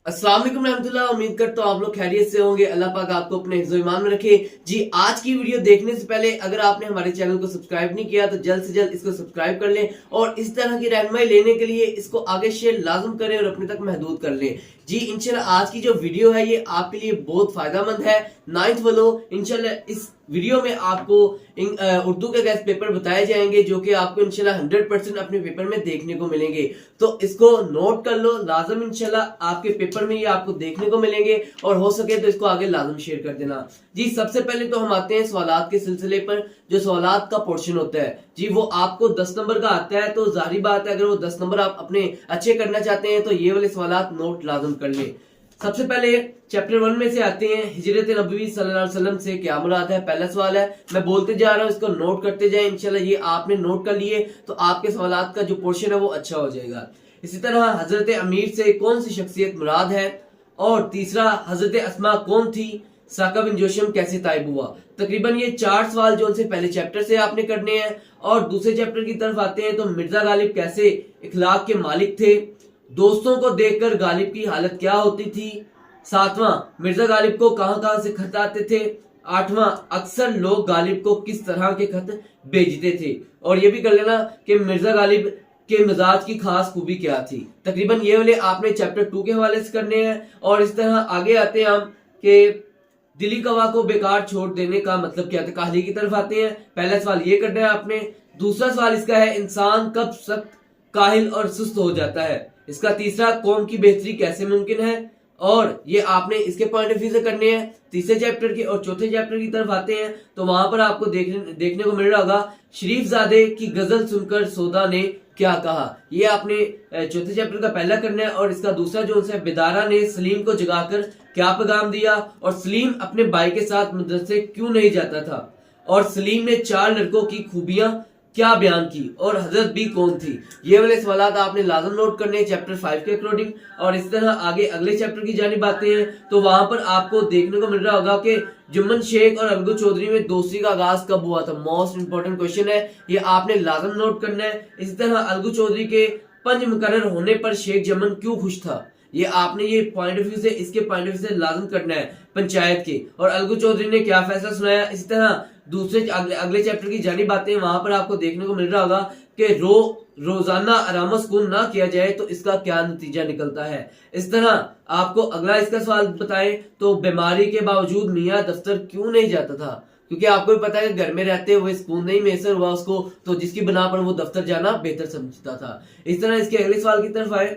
अस्सलाम वालेकुम रहमतुल्लाह। उम्मीद करता हूँ आप लोग खैरियत से होंगे। अल्लाह पाक आपको अपने हिफ्ज़ ईमान में रखे। जी, आज की वीडियो देखने से पहले अगर आपने हमारे चैनल को सब्सक्राइब नहीं किया तो जल्द से जल्द इसको सब्सक्राइब कर लें और इस तरह की रहनुमाई लेने के लिए इसको आगे शेयर लाजम करें और अपने तक महदूद कर लें। जी इंशाल्लाह आज की जो वीडियो है ये आपके लिए बहुत फायदेमंद है। 9th वालों, इंशाल्लाह इस वीडियो में आपको उर्दू के गैस पेपर बताए जाएंगे जो कि आपको इंशाल्लाह 100% अपने पेपर में देखने को मिलेंगे। तो इसको नोट कर लो लाजम, इंशाल्लाह आपके पेपर में ये आपको देखने को मिलेंगे और हो सके तो इसको आगे लाजम शेयर कर देना। जी सबसे पहले तो हम आते हैं सवालात के सिलसिले पर। जो सवालात का पोर्शन होता है जी वो आपको 10 नंबर का आता है, तो जाहिर बात है अगर वो 10 नंबर आप अपने अच्छे करना चाहते हैं तो ये वाले सवालात नोट लाजम कर ले। सबसे पहले चैप्टर 1 में से आते हैं, हिजरत नबी सल्लल्लाहु अलैहि वसल्लम से क्या मुराद है। पहला सवाल है, मैं बोलते जा रहा हूँ, इसको नोट करते जाएं। इंशाल्लाह ये आपने नोट कर लिए तो आपके सवालात का जो पोर्शन है वो अच्छा हो जाएगा। इसी तरह हजरत अमीर से कौन सी शख्सियत मुराद है, और तीसरा हजरत अस्मा कौन थी, साका बिन जोशम कैसे ताइब हुआ। तकरीबन ये 4 सवाल जो उनसे पहले चैप्टर से आपने करने हैं। और दूसरे चैप्टर की तरफ आते हैं तो मिर्जा गालिब कैसे इखलाक के मालिक थे, दोस्तों को देखकर गालिब की हालत क्या होती थी, 7वां मिर्जा गालिब को कहां कहां से खत आते थे, 8वां अक्सर लोग गालिब को किस तरह के खत भेजते थे। और ये भी कर लेना कि मिर्जा गालिब के मिजाज की खास खूबी क्या थी। तकरीबन ये वाले आपने चैप्टर 2 के हवाले से करने हैं। और इस तरह आगे आते हैं हम कि दिली कवा को बेकार छोड़ देने का मतलब क्या था। कहानी की तरफ आते हैं। पहला सवाल ये करना है आपने। दूसरा सवाल इसका है, इंसान कब सख्त काहिल और सुस्त हो जाता है। इसका तीसरा, कौम की बेहतरी कैसे मुमकिन है, और ये आपने इसके पॉइंट ऑफ व्यू से करने हैं। तीसरे चैप्टर की और चौथे चैप्टर की तरफ आते हैं तो वहां पर आपको देखने को मिल रहा होगा, शरीफ जादे की गजल सुनकर सौदा ने क्या कहा। ये आपने चौथे चैप्टर का पहला करना है। और इसका दूसरा जो है, बेदारा ने सलीम को जगाकर क्या पैगाम दिया, और सलीम अपने भाई के साथ मदरसे क्यों नहीं जाता था, और सलीम ने 4 लड़कों की खूबियां क्या बयान की, और हजरत भी कौन थी। ये वाले सवालात आपने लाजम नोट करने हैं चैप्टर 5 के अकॉर्डिंग। और इस तरह आगे अगले चैप्टर की जानिब आते हैं तो वहां पर आपको देखने को मिल रहा होगा कि जुम्मन शेख और अलगू चौधरी में दोस्ती का आगाज कब हुआ था। मोस्ट इंपोर्टेंट क्वेश्चन है, ये आपने लाजम नोट करना है। इसी तरह अलगू चौधरी के पंज मुकर्रर होने पर शेख जमन क्यों खुश था, ये आपने ये पॉइंट ऑफ व्यू से, इसके पॉइंट ऑफ व्यू से लाजम करना है पंचायत के। और अलगू चौधरी ने क्या फैसला सुनाया। इसी तरह दूसरे अगले चैप्टर की जानिब आते हैं, वहां पर आपको देखने को मिल रहा होगा कि रोजाना आराम सुकून ना किया जाए तो इसका क्या नतीजा निकलता है। इस तरह आपको अगला इसका सवाल बताएं तो बीमारी के बावजूद मियाँ दफ्तर क्यों नहीं जाता था, क्योंकि आपको भी पता है कि घर में रहते हुए सुकून नहीं मैसर हुआ उसको, तो जिसकी बना पर वो दफ्तर जाना बेहतर समझता था। इस तरह इसके अगले सवाल की तरफ आए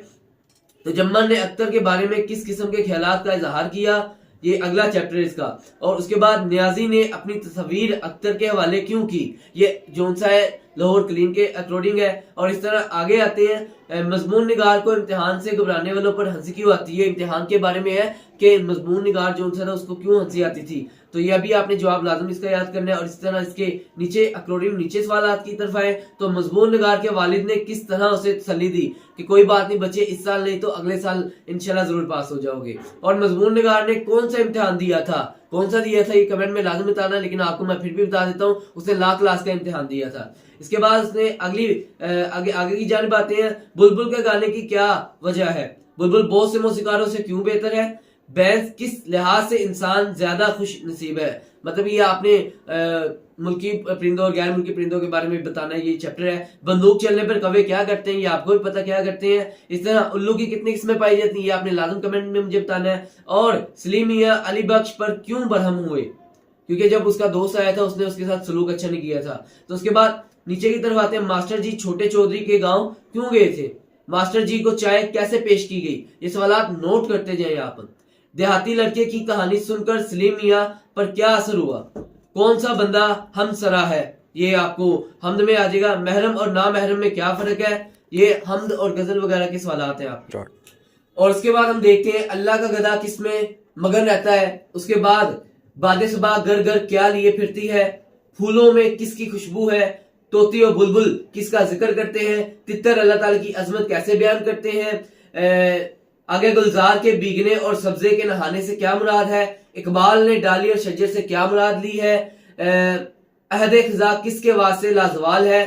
तो जम्मन ने अख्तर के बारे में किस किस्म के ख्यालात का इजहार किया, ये अगला चैप्टर इसका। और उसके बाद न्याजी ने अपनी तस्वीर अख्तर के हवाले क्यों की, ये जोन सा है लाहौर क्लीन के अकॉर्डिंग है। और इस तरह आगे आते हैं, मजमून निगार को इम्तिहान से घबराने वालों पर हंसी क्यों आती है। इम्तिहान के बारे में है कि मजमून निगार जो सा था उसको क्यों हंसी आती थी, तो ये अभी आपने जवाब लाजम इसका याद करना है। और इस तरह इसके नीचे अकॉर्डिंग नीचे सवालात की तरफ आए तो मजमून निगार के वालिद ने किस तरह उसे तसल्ली दी कि कोई बात नहीं बच्चे, इस साल नहीं तो अगले साल इंशाल्लाह जरूर पास हो जाओगे। और मजमून निगार ने कौन सा इम्तिहान दिया था, कौन सा दिया था ये कमेंट में लाजम बताना, लेकिन आपको मैं फिर भी बता देता हूँ, उसने ला क्लास का इम्तिहान दिया था। इसके बाद उसने आगे की जानिब आते हैं, बुलबुल के गाने की क्या वजह है, बुलबुल बहुत से मौसीकारों से क्यों बेहतर है, बैंस किस लिहाज से इंसान ज्यादा खुश नसीब है। मतलब ये आपने मुल्की परिंदों और गैर मुल्की परिंदों के बारे में बताना है, ये चैप्टर है। बंदूक चलने पर कौवे क्या करते हैं, ये आपको भी पता क्या करते हैं। इस तरह उल्लू की कितनी किस्में पाई जाती हैं, ये आपने लाजम कमेंट में मुझे बताना है। और सलीम मियां अली बख्श पर क्यों बरहम हुए, क्योंकि जब उसका दोस्त आया था उसने उसके साथ सलूक अच्छा नहीं किया था। तो उसके बाद नीचे की तरफ आते हैं, मास्टर जी छोटे चौधरी के गांव क्यों गए थे, मास्टर जी को चाय कैसे पेश की गई। ये सवालात नोट करते जाए आप। देहाती लड़के की कहानी सुनकर सलीम मियां पर क्या असर हुआ, कौन सा बंदा हम सरा है, ये आपको हमद में आ जाएगा। महरम और ना महरम में क्या फर्क है, ये हमद और गजल वगैरह के सवालात हैं आप। और उसके बाद हम देखते हैं अल्लाह का गधा किसमें मगन रहता है। उसके बाद बादे सबा घर घर क्या लिए फिरती है, फूलों में किसकी खुशबू है, तोती और बुलबुल किसका जिक्र करते हैं, तितर अल्लाह ताला की अजमत कैसे बयान करते हैं, आगे गुलजार के भीगने और सब्जे के नहाने से क्या मुराद है, इकबाल ने डाली और शजर से क्या मुराद ली है, अहद खिजा किसके वास्ते लाजवाल है,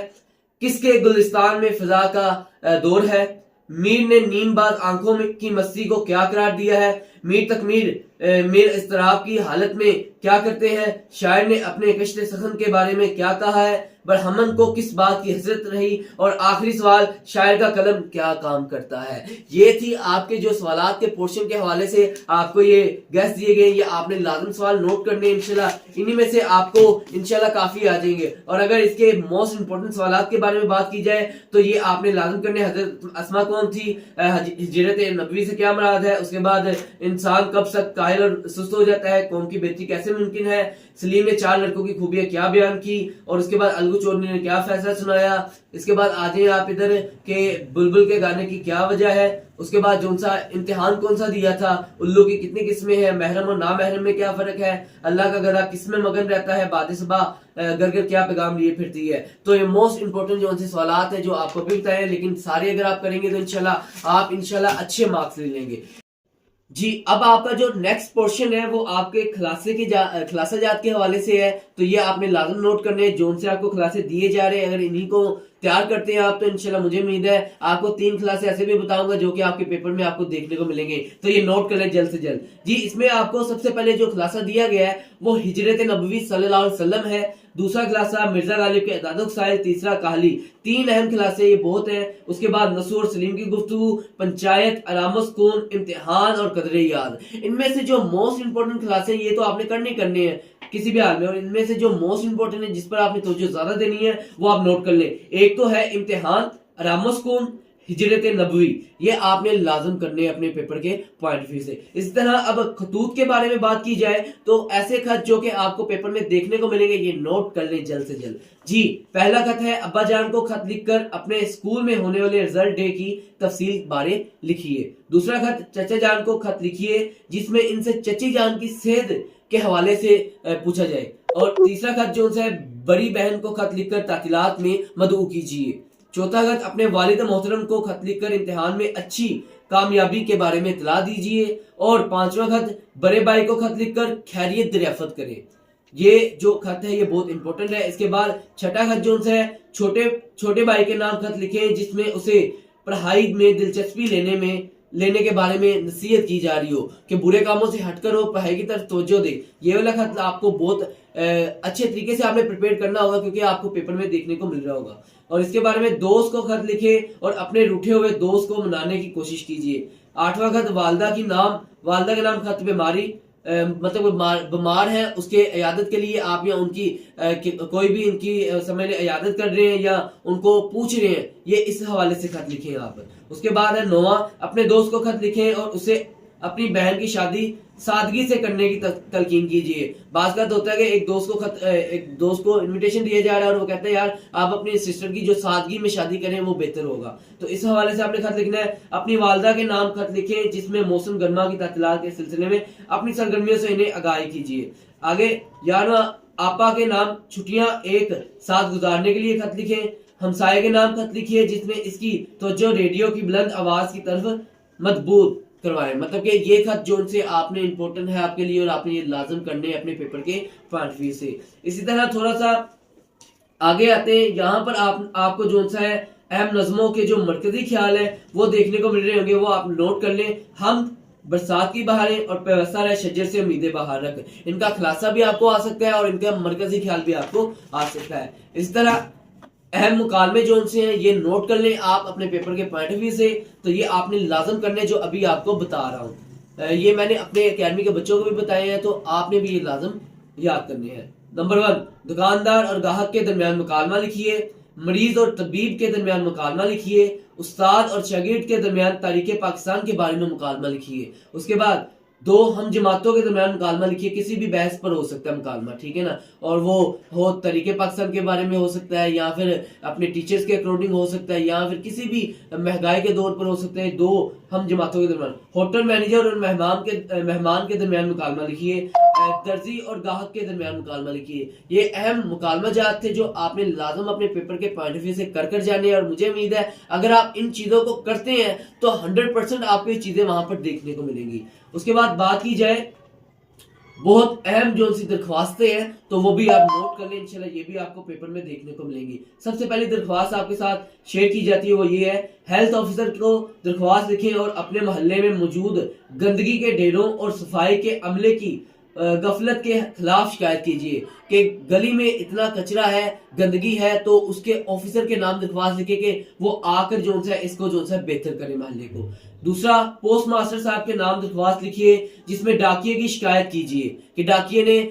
किसके गुलिस्तान में फिजा का दौर है, मीर ने नीमबाज आंखों में की मस्ती को क्या करार दिया है, मीर तकमीर मीर इस्तराब की हालत में क्या करते हैं, शायर ने अपने कश्ते सखन के बारे में क्या कहा है, बरहमन को किस बात की हसरत रही, और आखिरी सवाल, शायर का कलम क्या काम करता है। ये थी आपके जो सवालात के पोर्शन के हवाले से आपको ये गैस दिए गए, ये आपने लाजम सवाल नोट करने इंशाल्लाह, इन्हीं में से आपको इंशाल्लाह काफी आ जाएंगे। और अगर इसके मोस्ट इंपोर्टेंट सवालात के बारे में बात की जाए तो ये आपने लाजम करने, हजरत अस्मा कौन थी, हिजरत नबवी से क्या मुराद है, उसके बाद इंसान कब तक काहिल और सुस्त हो जाता है, कौम की बेहतरी कैसे मुमकिन है, सलीम ने 4 लड़कों की खूबियां क्या बयान की, और उसके बाद अलगू चौधरी ने क्या फैसला सुनाया। इसके बाद आ जाइए आप इधर के बुलबुल के गाने की क्या वजह है, उसके बाद जो सा इम्तिहान कौन सा दिया था, उल्लू की कितनी किस्में हैं, महरम और ना महरम में क्या फर्क है, अल्लाह का गधा किस में मगन रहता है, बाद सबा घर घर क्या पैगाम लिए फिरती है। तो ये मोस्ट इंपोर्टेंट जो उनसे सवालात है जो आपको भी बताए, लेकिन सारे अगर आप करेंगे तो इंशाल्लाह आप इंशाल्लाह अच्छे मार्क्स ले लेंगे जी। अब आपका जो नेक्स्ट पोर्शन है वो आपके खलासा जात के हवाले से है, तो ये आपने लाजम नोट करने हैं, जोन से आपको खलासे दिए जा रहे हैं। अगर इन्हीं को तैयार करते हैं आप तो इंशाल्लाह मुझे उम्मीद है आपको 3 खलासे ऐसे भी बताऊंगा जो कि आपके पेपर में आपको देखने को मिलेंगे, तो ये नोट कर लें जल्द से जल्द जी। इसमें आपको सबसे पहले जो खलासा दिया गया है वो हिजरत नबवी सल्लल्लाहु अलैहि वसल्लम है, दूसरा खलासा मिर्जा गालिब के इदाद-ओ-क़साइद, तीसरा काहली। 3 अहम खलासे ये बहुत हैं। उसके बाद नसू और सलीम की गुफ्तगू, पंचायत, अरामस्कून, इम्तिहान और कदरे याद। इनमें से जो मोस्ट इंपोर्टेंट खलासे ये तो आपने करने हैं किसी भी हाल में, और इनमें से जो मोस्ट इंपोर्टेंट है जिस पर आपने तवज्जो ज्यादा देनी है वो आप नोट कर लें। एक तो है इम्तिहान, अरामस्कून, हिजरत नबवी, ये आपने लाजम करने अपने पेपर के पॉइंट व्यू से। इस तरह अब खतूत के बारे में बात की जाए तो ऐसे खत जो कि आपको पेपर में देखने को मिलेंगे ये नोट कर लें जल्द से जल्द जी। पहला खत है, अब्बा जान को खत लिखकर अपने स्कूल में होने वाले रिजल्ट डे की तफसील बारे लिखिए। दूसरा खत, चचा जान को खत लिखिए जिसमें इनसे चची जान की सेहत के हवाले से पूछा जाए। और तीसरा खत जो है, बड़ी बहन को खत लिखकर तातीलात में मदऊ कीजिए। चौथा खत, अपने वालिद मोहतरम को खत लिखकर इम्तिहान में अच्छी कामयाबी के बारे में इतला दीजिए। और 5वां खत, बड़े भाई को खत लिखकर खैरियत दरियाफ्त करें। ये जो खत है ये बहुत इंपॉर्टेंट है। इसके बाद छठा खत जो है, छोटे भाई के नाम खत लिखे जिसमें उसे पढ़ाई में दिलचस्पी लेने के बारे में नसीहत की जा रही हो कि बुरे कामों से हटकर वो पढ़ाई की तरफ तवज्जो दे। ये वाला खत आपको बहुत अच्छे तरीके से आपने प्रिपेयर करना होगा क्योंकि आपको पेपर में देखने को मिल रहा होगा। और इसके बारे में दोस्त को खत लिखे और अपने रूठे हुए दोस्त को मनाने की कोशिश कीजिए। 8वां खत, वालदा के नाम खत बीमारी मतलब बीमार है उसके इयादत के लिए आप या उनकी कोई भी इनकी समझ लें इयादत कर रहे हैं या उनको पूछ रहे हैं, ये इस हवाले से खत लिखें आप। उसके बाद है 9वां, अपने दोस्त को खत लिखें और उसे अपनी बहन की शादी सादगी से करने की तलकीन कीजिए। बात होता है कि एक दोस्त को इनविटेशन दिया जा रहा है और वो कहता है यार आप अपनी सिस्टर की जो सादगी में शादी करें वो बेहतर होगा, तो इस हवाले से आपने खत लिखना है। अपनी वालदा के नाम खत लिखें जिसमें मौसम गर्मा की तातीलात के सिलसिले में अपनी सरगर्मियों से इन्हें आगाही कीजिए। आगे 11वां, आपा के नाम छुट्टियां एक साथ गुजारने के लिए खत लिखें। हमसाये के नाम खत लिखिए जिसमें इसकी तवज्जो रेडियो की बुलंद आवाज की तरफ मजबूत करवाएं। मतलब कि ये खत जो उनसे आपने इंपॉर्टेंट है आपके लिए और आपने ये लाजम करने अपने पेपर के पॉइंट व्यू से। इसी तरह थोड़ा सा आगे आते हैं, यहाँ पर आपको जो सा है अहम नज़मों के जो मरकजी ख्याल है वो देखने को मिल रहे होंगे, वो आप नोट कर लें। हम बरसात की बहारें और पैवस्ता रहे शजर से उम्मीदें बहार रख, इनका खुलासा भी आपको आ सकता है और इनका मरकजी ख्याल भी आपको आ सकता है। इस तरह अहम मुकालमे जो उनसे हैं ये नोट कर लें आप अपने पेपर के पॉइंट ऑफ व्यू से, तो ये आपने लाजम करने जो अभी आपको बता रहा हूँ ये मैंने अपने अकेडमी के बच्चों को भी बताए हैं, तो आपने भी ये लाजम याद करने हैं। नंबर 1, दुकानदार और ग्राहक के दरमियान मुकालमा लिखिए। मरीज और तबीब के दरमियान मुकालमा लिखिए। उस्ताद और शागिर्द के दरमियान तारीख पाकिस्तान के बारे में मुकालमा लिखिए। उसके बाद 2 हम जमातों के दरमियान मुकालमा लिखिए। किसी भी बहस पर हो सकता है मुकालमा, ठीक है ना, और वो हो तरीके पाकिस्तान के बारे में हो सकता है या फिर अपने टीचर्स के अकॉर्डिंग हो सकता है या फिर किसी भी महंगाई के दौर पर हो सकता है। 2 हम जमातों के दरमियान। होटल मैनेजर और मेहमान के दरमियान मुकालमा लिखिए। दर्जी और ग्राहक के दरमियान मुकालमा लिखिए। ये अहम मुकालमा जात थे जो आपने लाजम अपने पेपर के पॉइंट ऑफ व्यू से कर जाने, और मुझे उम्मीद है अगर आप इन चीजों को करते हैं तो 100% आपको ये चीजें वहां पर देखने को मिलेंगी। उसके बाद बात की जाए बहुत अहम जो सी दरख्वास्तें हैं तो वो भी आप नोट कर लें, इंशाल्लाह ये भी आपको पेपर में देखने को मिलेंगी। सबसे पहली दरख्वास्त आपके साथ शेयर की जाती है वो ये है, हेल्थ ऑफिसर को दरख्वास्त लिखें और अपने मोहल्ले में मौजूद गंदगी के ढेरों और सफाई के अमले की गफलत के खिलाफ शिकायत कीजिए कि गली में इतना कचरा है, गंदगी है, तो उसके ऑफिसर के नाम दरख्वास्त लिखे कि वो आकर जो है इसको जो है बेहतर करे मोहल्ले को। दूसरा, पोस्ट मास्टर साहब के नाम दरख्वास्त लिखिए जिसमें डाकिये की शिकायत कीजिए कि डाकिये ने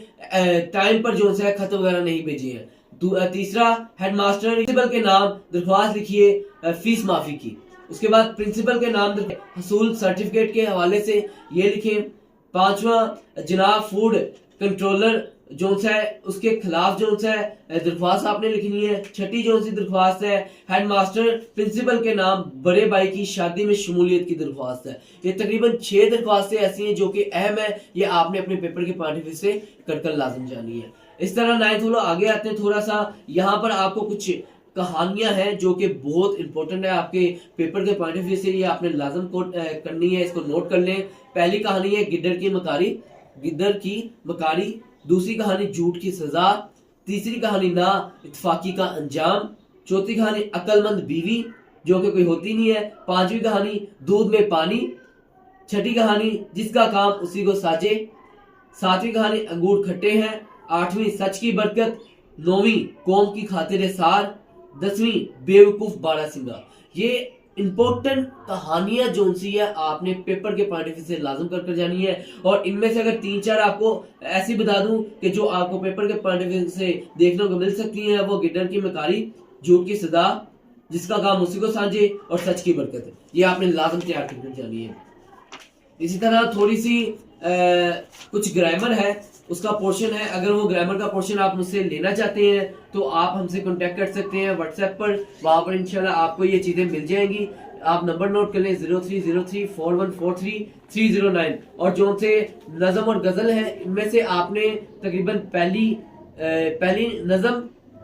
टाइम पर जो है खत वगैरह नहीं भेजे हैं। तीसरा, हेडमास्टर प्रिंसिपल के नाम दरख्वास्त लिखिए फीस माफी की। उसके बाद प्रिंसिपल के नाम हसूल सर्टिफिकेट के हवाले से ये लिखें। पांचवा, जनाब फूड कंट्रोलर जो है उसके खिलाफ जो है दरख्वास्त आपने लिखनी है। छठी जो सी दरख्वास्त है, हेडमास्टर प्रिंसिपल के नाम बड़े भाई की शादी में शमूलियत की दरख्वास्त है। ये तकरीबन 6 दरख्वास्तें ऐसी हैं जो कि अहम है, ये आपने अपने पेपर के पॉइंट ऑफ व्यू से कर लाजम जानी है। इस तरह 9th वालों आगे आते हैं थोड़ा सा, यहाँ पर आपको कुछ कहानियां हैं जो कि बहुत इंपॉर्टेंट है आपके पेपर के पॉइंट ऑफ व्यू से, ये आपने लाजम करनी है, इसको नोट कर लें। पहली कहानी है गिद्दर की मकारी। दूसरी कहानी झूठ की सजा। तीसरी कहानी ना इत्तफाकी का अंजाम। चौथी कहानी अक्लमंद बीवी जो कि कोई होती नहीं है। पांचवी कहानी दूध में पानी। छठी कहानी जिसका काम उसी को साजे। सातवीं कहानी अंगूर खट्टे हैं। आठवीं सच की बरकत। नौवीं कौम की खातिर सार। 10वीं बेवकूफ बारासिंगा। ये इंपॉर्टेंट कहानियां जो सी है आपने पेपर के पॉइंट ऑफ व्यू से लाजम कर जानी है। और इनमें से अगर 3-4 आपको ऐसी बता दूं कि जो आपको पेपर के पॉइंट ऑफ व्यू से देखने को मिल सकती हैं, वो गिद्दर की मकारी, झूठ की सजा, जिसका काम उसी को साझे और सच की बरकत, ये आपने लाजम तैयार कर जानी है। इसी तरह थोड़ी सी कुछ ग्रामर है, उसका पोर्शन है। अगर वो ग्रामर का पोर्शन आप मुझसे लेना चाहते हैं तो आप हमसे कांटेक्ट कर सकते हैं व्हाट्सएप पर, वहां पर इंशाल्लाह आपको ये चीजें मिल जाएंगी। आप नंबर नोट कर लें 0303414309। और जो से नज़म और गजल है इनमें से आपने तकरीबन पहली नज़म,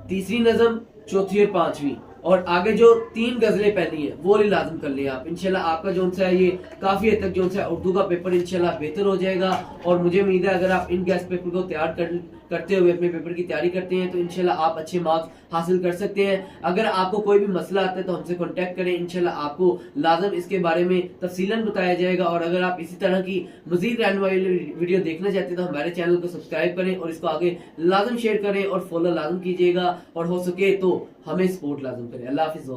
तीसरी नज़म, चौथी और पांचवी और आगे जो 3 गजलें पहनी है वो लाजम कर लें आप। इंशाल्लाह आपका जो है ये काफी हद तक जो है उर्दू का पेपर इंशाल्लाह बेहतर हो जाएगा। और मुझे उम्मीद है अगर आप इन गेस्ट पेपर को तैयार करते हुए अपने पेपर की तैयारी करते हैं तो इंशाल्लाह आप अच्छे मार्क्स हासिल कर सकते हैं। अगर आपको कोई भी मसला आता है तो हमसे कांटेक्ट करें, इंशाल्लाह आपको लाजम इसके बारे में तफसीलन बताया जाएगा। और अगर आप इसी तरह की मजीद रहनुमाई वीडियो देखना चाहते हैं तो हमारे चैनल को सब्सक्राइब करें और इसको आगे लाजम शेयर करें और फॉलो लाजम कीजिएगा। और हो सके तो हमें सपोर्ट लाजम करें। अल्लाह हाफिज़।